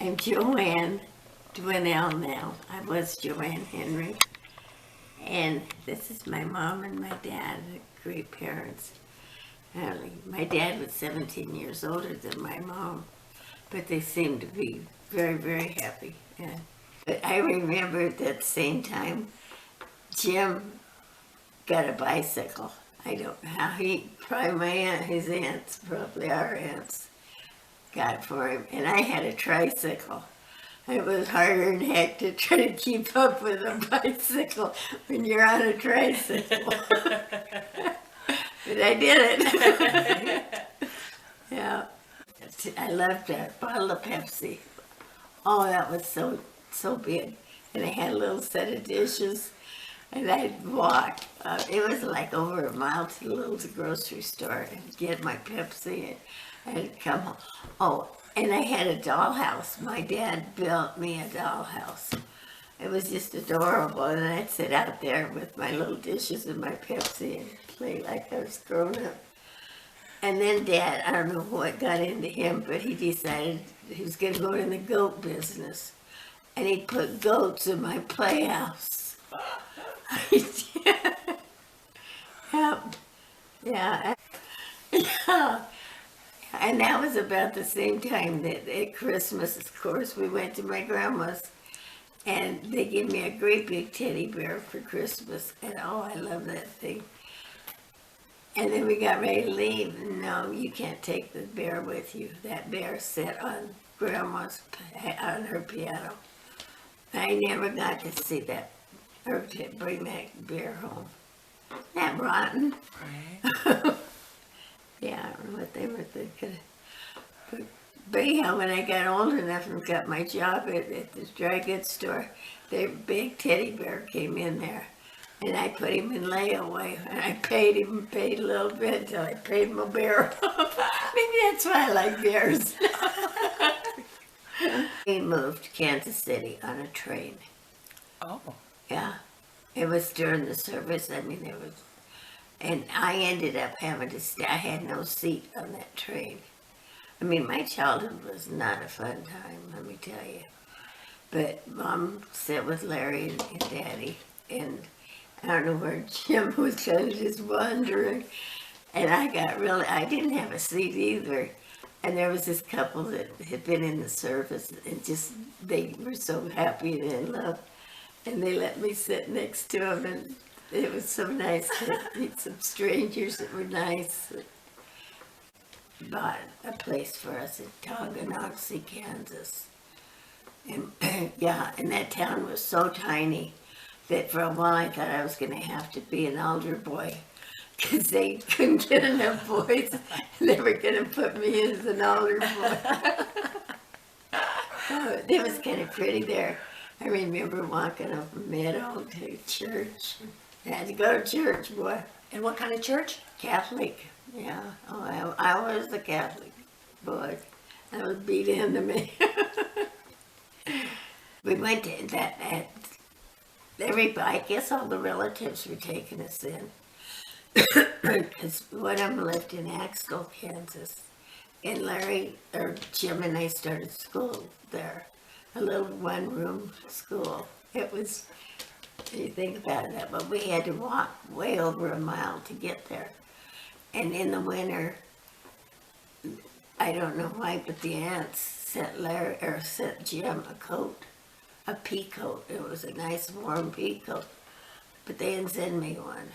I'm Joanne Dwinell now. I was Joanne Henry. And this is my mom and my dad, great parents. My dad was 17 years older than my mom, but they seemed to be very, very happy. Yeah. But I remember at that same time, Jim got a bicycle. I don't know how probably my aunt, his aunts, probably our aunts, got it for him. And I had a tricycle. It was harder than heck to try to keep up with a bicycle when you're on a tricycle. But I did it. Yeah. I loved that bottle of Pepsi. Oh, that was so big. And I had a little set of dishes. And I'd walk. It was like over a mile to the little grocery store and get my Pepsi. And I'd come home. Oh, and I had a dollhouse. My dad built me a dollhouse. It was just adorable. And I'd sit out there with my little dishes and my Pepsi and play like I was grown up. And then Dad, I don't know what got into him, but he decided he was going to go in the goat business. And he put goats in my playhouse. Yeah. And that was about the same time that at Christmas, of course, we went to my grandma's. And they gave me a great big teddy bear for Christmas. And oh, I love that thing. And then we got ready to leave. No, you can't take the bear with you. That bear sat on Grandma's, on her piano. I never got to see that, or to bring that bear home. Isn't that rotten? Right. Yeah, I don't know what they were thinking. But anyhow, when I got old enough and got my job at the dry goods store, their big teddy bear came in there. And I put him in layaway, and I paid a little bit until I paid my bear off. Maybe that's why I like bears. We moved to Kansas City on a train. Oh. Yeah, it was during the service. I mean, it was, and I ended up having to stay. I had no seat on that train. I mean, my childhood was not a fun time, let me tell you. But Mom sat with Larry and Daddy, and I don't know where Jim was kind of just wandering. And I didn't have a seat either. And there was this couple that had been in the service and just, they were so happy and in love. And they let me sit next to them, and it was so nice to meet some strangers that were nice. Bought a place for us in Tonganoxie, Kansas. And yeah, and that town was so tiny that for a while I thought I was going to have to be an altar boy because they couldn't get enough boys. They were going to put me as an altar boy. It was kind of pretty there. I remember walking up a meadow to church. I had to go to church, boy. And what kind of church? Catholic. Yeah, oh, I was a Catholic boy. I was beat into me. We went to that, everybody, I guess all the relatives were taking us in. Because one of them lived in Axtell, Kansas. And Jim and I started school there. A little one-room school. It was, you think about that, but we had to walk way over a mile to get there. And in the winter, I don't know why, but the aunts sent Jim a coat, a pea coat. It was a nice warm pea coat, but they didn't send me one.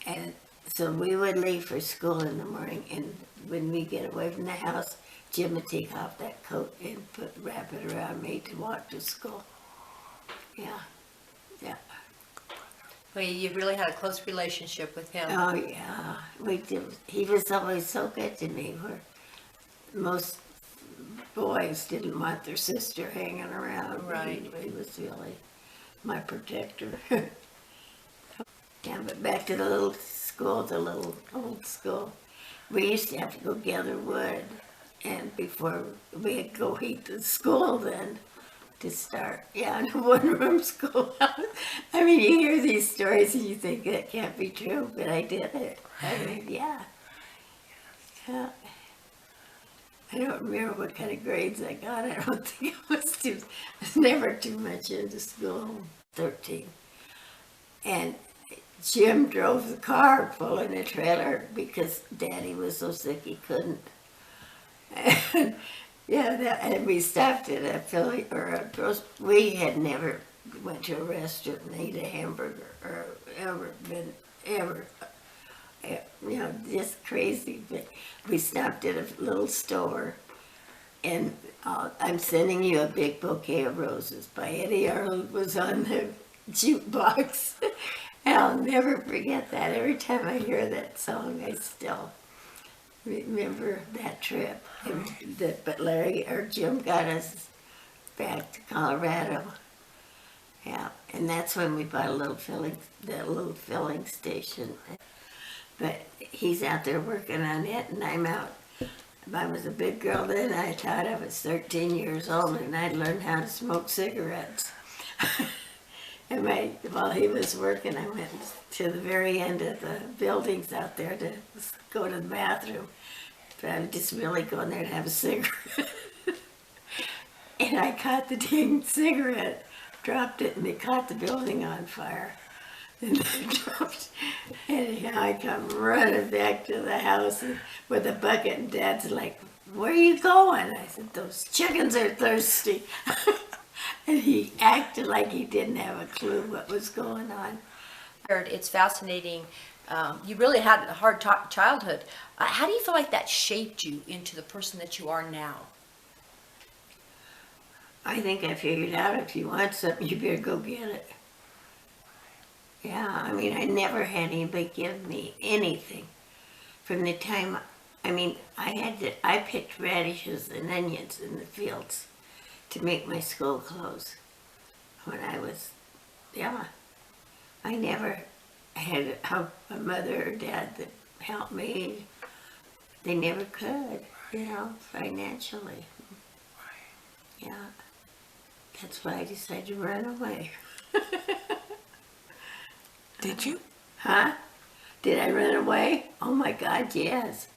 And so we would leave for school in the morning, and when we get away from the house, Jim would take off that coat and wrap it around me to walk to school. Yeah. Well, you really had a close relationship with him. Oh, yeah, we did. He was always so good to me, where most boys didn't want their sister hanging around. Right. He was really my protector. Yeah, but back to the little school, the little old school. We used to have to go gather wood, and before we had to go heat the school then. To start, yeah, in a one-room school. I mean, you hear these stories and you think that can't be true, but I did it. I mean, yeah. I don't remember what kind of grades I got. I don't think I was never too much into school. 13. And Jim drove the car pulling a trailer because Daddy was so sick he couldn't. And, yeah, and we stopped at a Philly or a grocery. We had never went to a restaurant and ate a hamburger or ever, just crazy. But we stopped at a little store, and I'm sending you a big bouquet of roses by Eddie Arnold was on the jukebox. And I'll never forget that. Every time I hear that song, I still remember that trip. But Larry or Jim got us back to Colorado. Yeah, and that's when we bought that little filling station. But he's out there working on it, and I'm out. I was a big girl then. I thought I was 13 years old, and I'd learned how to smoke cigarettes. And while he was working, I went to the very end of the buildings out there to go to the bathroom. But I was just really going there to have a cigarette. And I caught the dang cigarette, dropped it, and it caught the building on fire. And I dropped, and I come running back to the house with a bucket, and Dad's like, "Where are you going?" I said, "Those chickens are thirsty." And he acted like he didn't have a clue what was going on. It's fascinating. You really had a hard childhood. How do you feel like that shaped you into the person that you are now? I think I figured out if you want something, you better go get it. Yeah, I mean, I never had anybody give me anything. From the time, I picked radishes and onions in the fields to make my school clothes when I was, I never had a mother or dad that helped me. They never could, financially. Yeah, that's why I decided to run away. Did you? Huh? Did I run away? Oh my God, yes.